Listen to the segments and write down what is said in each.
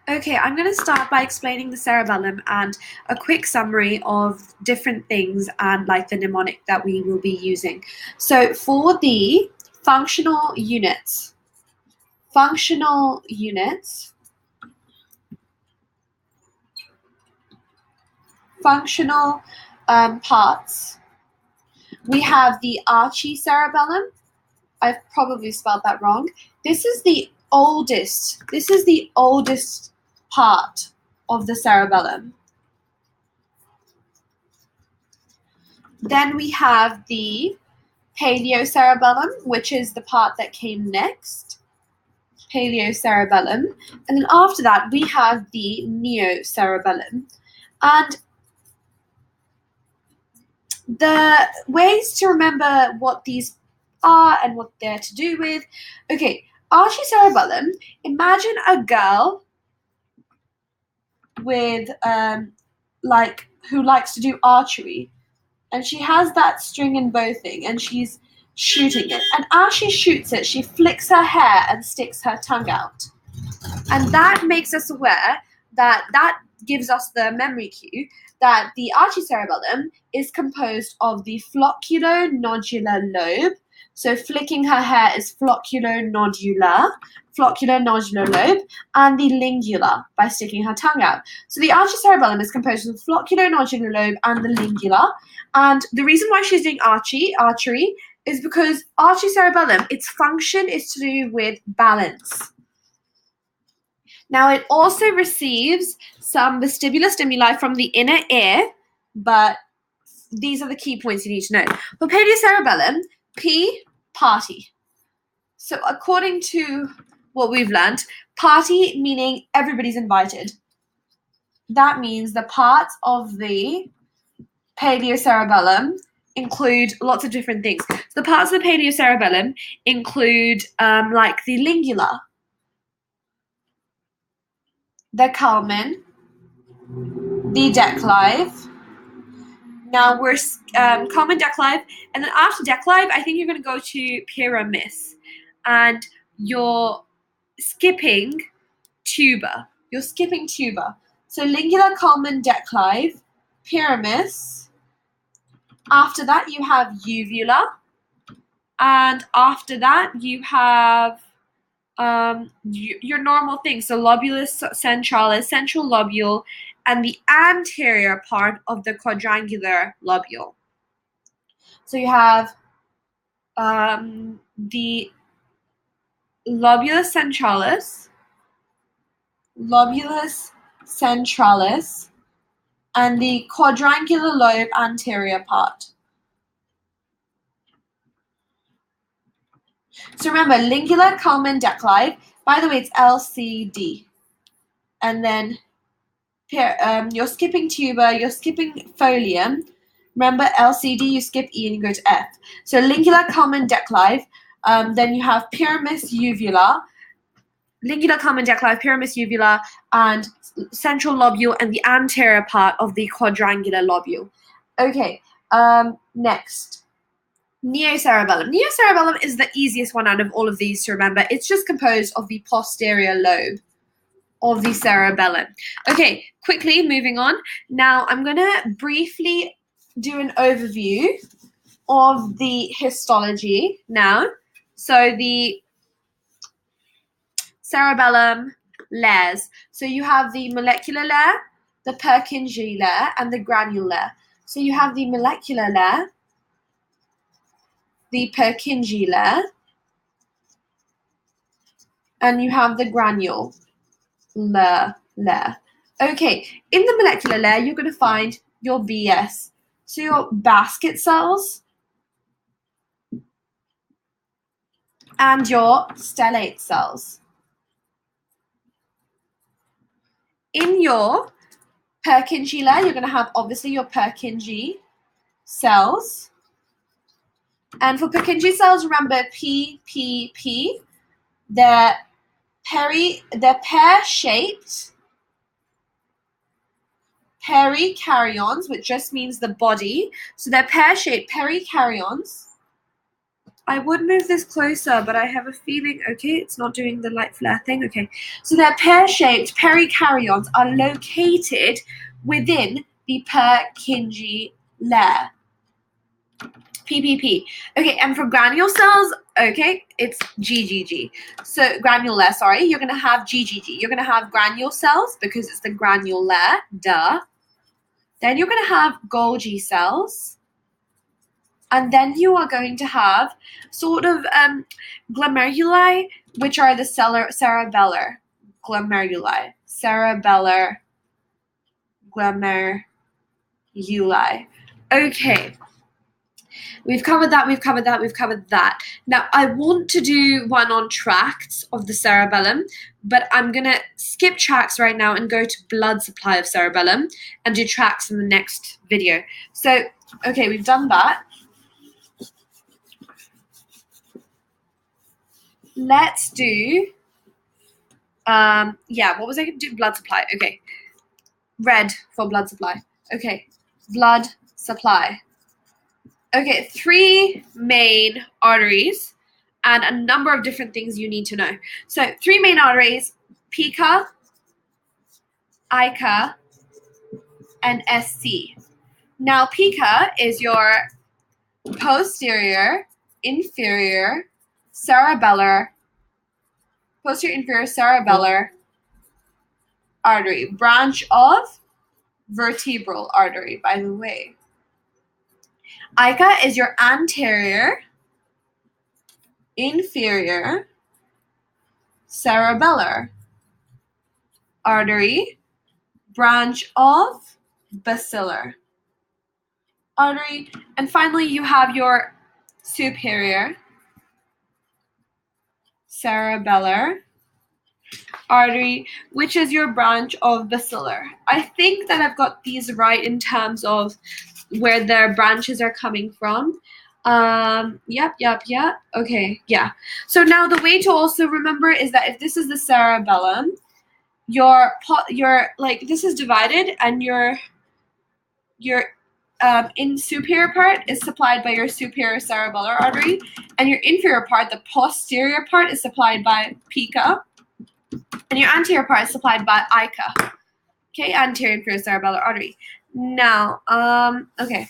Okay, I'm going to start by explaining the cerebellum and a quick summary of different things and like the mnemonic that we will be using. So for the functional units, functional parts, we have the archicerebellum. I've probably spelled that wrong. This is the oldest part of the cerebellum. Then we have the paleocerebellum, which is the part that came next. Paleocerebellum. And then after that, we have the neocerebellum. And the ways to remember what these are and what they're to do with. Okay, archicerebellum. Imagine a girl with who likes to do archery, and she has that string and bow thing, and she's shooting it. And as she shoots it, she flicks her hair and sticks her tongue out. And that makes us aware that gives us the memory cue that the archicerebellum is composed of the flocculonodular lobe. So flicking her hair is flocculonodular lobe, and the lingula by sticking her tongue out. So the archicerebellum is composed of the flocculonodular lobe and the lingula. And the reason why she's doing archery is because archicerebellum, its function is to do with balance. Now, it also receives some vestibular stimuli from the inner ear, but these are the key points you need to know. For paleocerebellum, P, party. So according to what we've learned, party meaning everybody's invited. That means the parts of the paleocerebellum include lots of different things. So the parts of the paleocerebellum include like the lingula, the culmen, the declive. Now we're culmen, declive, and then after declive, I think you're going to go to pyramis, and you're skipping tuba. So lingula, culmen, declive, pyramis. After that, you have uvula, and after that, you have your normal things. So lobulus centralis, central lobule, and the anterior part of the quadrangular lobule. So you have the lobulus centralis, and the quadrangular lobe anterior part. So remember, lingula, culmen, declive. By the way, it's LCD. And then you're skipping tuba, you're skipping folium. Remember, LCD, you skip E and you go to F. So lingula, culmen, declive. Then you have pyramis, uvula. Lingula, culmen, declive, pyramis, uvula, and central lobule, and the anterior part of the quadrangular lobule. Okay, next. Neocerebellum. Neocerebellum is the easiest one out of all of these to remember. It's just composed of the posterior lobe of the cerebellum. Okay, quickly moving on. Now I'm going to briefly do an overview of the histology now. So the cerebellum layers. So you have the molecular layer, the Purkinje layer, and the granule layer. So you have the molecular layer, the Purkinje layer, and you have the granule layer. Okay, in the molecular layer, you're going to find your BS. So your basket cells and your stellate cells. In your Purkinje layer, you're going to have obviously your Purkinje cells. And for Purkinje cells, remember PPP. They're pear-shaped perikaryones, which just means the body. So they're pear-shaped perikaryones. I would move this closer, but I have a feeling, okay, it's not doing the light flare thing. Okay, so their pear-shaped perikaryotes are located within the Purkinje layer. PPP. Okay, and for granule cells, okay, it's GGG. So granular, sorry, you're going to have GGG. You're going to have granule cells because it's the granule layer, duh. Then you're going to have Golgi cells. And then you are going to have sort of glomeruli, which are the cerebellar glomeruli. Cerebellar glomeruli. Okay. We've covered that, we've covered that, we've covered that. Now, I want to do one on tracts of the cerebellum, but I'm going to skip tracts right now and go to blood supply of cerebellum and do tracts in the next video. So, okay, we've done that. Let's do, what was I going to do? Blood supply. Okay. Red for blood supply. Okay. Blood supply. Okay, 3 main arteries and a number of different things you need to know. So 3 main arteries, pica, ica, and SC. Now, pica is your posterior inferior cerebellar artery, branch of vertebral artery, by the way. Ica is your anterior inferior cerebellar artery, branch of basilar artery. And finally, you have your superior cerebellar artery, which is your branch of basilar. I think that I've got these right in terms of where their branches are coming from. Yep. Okay, yeah. So now the way to also remember is that if this is the cerebellum, your like this is divided, and your in superior part is supplied by your superior cerebellar artery, and your inferior part, the posterior part, is supplied by pica, and your anterior part is supplied by ica. Okay, anterior inferior cerebellar artery. Now, okay.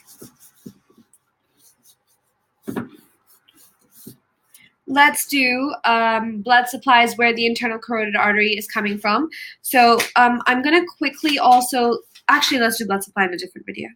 Let's do blood supplies where the internal carotid artery is coming from. So I'm going to quickly also, actually, let's do blood supply in a different video.